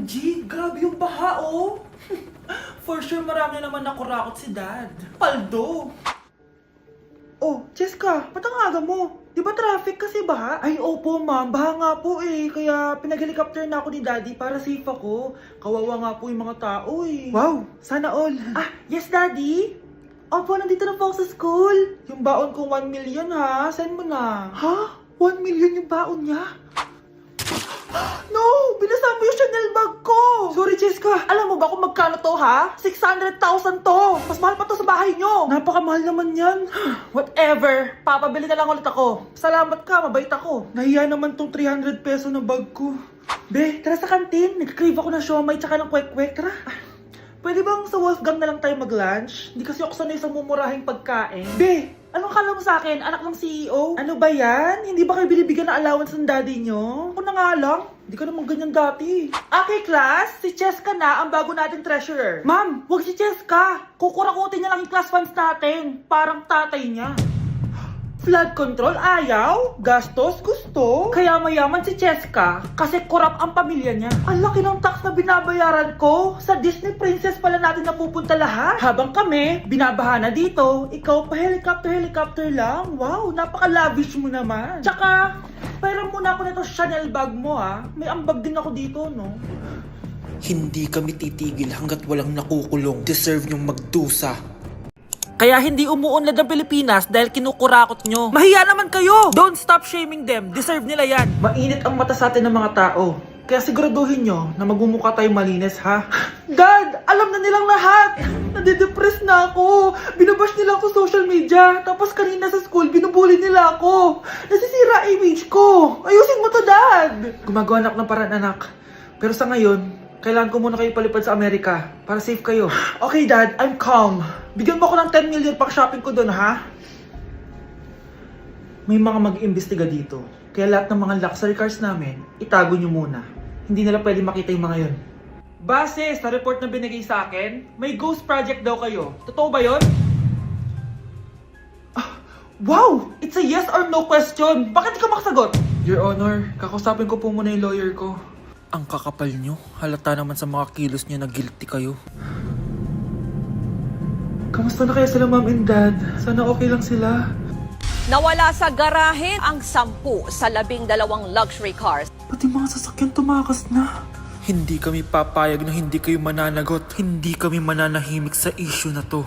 OMG, grabe yung baha, oh. For sure, marami naman nakurakot si Dad. Paldo. Oh, Cheska, ba't ang aga mo? Di ba traffic kasi baha? Ay, opo ma'am, baha nga po eh. Kaya pinag-helicopter na ako ni Daddy para safe ako. Kawawa nga po yung mga tao eh. Wow, sana all. Ah, yes Daddy? Opo, nandito na po ako sa school. Yung baon kong 1 million ha, send mo na. Ha? 1 million yung baon niya? No! Binasa mo yung Chanel bag ko! Sorry, Cheska. Alam mo ba kung magkano to, ha? 600,000 to! Mas mahal pa to sa bahay nyo! Napakamahal naman yan. Whatever. Papabili na lang ulit ako. Salamat ka, mabait ako. Nahiya naman tong 300 peso na bag ko. Be, tara sa kantin. Nag-crave ako ng siomay tsaka ng kwek-kwek. Tara. Pwede bang sa Wolfgang na lang tayo mag-lunch? Hindi kasi ako sanay sa mumurahing pagkain. Be, anong kala mo sa akin? Anak ng CEO? Ano ba yan? Hindi ba kayo binibigyan ng allowance ng daddy nyo? Ako na nga lang. Hindi ka naman ganyan dati. Okay, class. Si Cheska na ang bago nating treasurer. Ma'am, wag si Cheska. Kukurakutin niya lang yung class funds natin. Parang tatay niya. Flood control, ayaw. Gastos, gusto. Kaya mayaman si Cheska kasi korap ang pamilya niya. Ang laki ng tax na binabayaran ko. Sa Disney Princess pala natin napupunta lahat. Habang kami, binabaha na dito. Ikaw pa helicopter lang. Wow, napaka-lavish mo naman. Tsaka, pairam muna ako nito Chanel bag mo ha. May ambag din ako dito, no? Hindi kami titigil hanggat walang nakukulong. Deserve nyong magdusa. Kaya hindi umuunlad ang Pilipinas dahil kinukurakot nyo. Mahiya naman kayo! Don't stop shaming them. Deserve nila yan. Mainit ang mata sa atin ng mga tao. Kaya siguraduhin nyo na magmumukha tayo malinis, ha? Dad! Alam na nilang lahat! Nadidepress na ako. Binabash nila ako sa social media. Tapos kanina sa school, binubuli nila ako. Nasisira image ko. Ayusin mo to, Dad! Gumagawa anak ng paraan, anak. Pero sa ngayon, kailangan ko muna kayo palipad sa Amerika para safe kayo. Okay, Dad. I'm calm. Bigyan mo ako ng 10 million pang shopping ko doon, ha? May mga mag-iimbestiga dito. Kaya lahat ng mga luxury cars namin, itago nyo muna. Hindi nila pwede makita yung mga yon. Base sa report na binigay sa akin, may ghost project daw kayo. Totoo ba yon? Wow! It's a yes or no question. Bakit di ka makasagot? Your Honor, kakausapin ko po muna yung lawyer ko. Ang kakapal nyo. Halata naman sa mga kilos nyo na guilty kayo. Kamusta na kaya sila, Mom and Dad? Sana okay lang sila. Nawala sa garahe ang 10 sa 12 luxury cars. Pati mga sasakyan tumakas na. Hindi kami papayag na hindi kayo mananagot. Hindi kami mananahimik sa issue na to.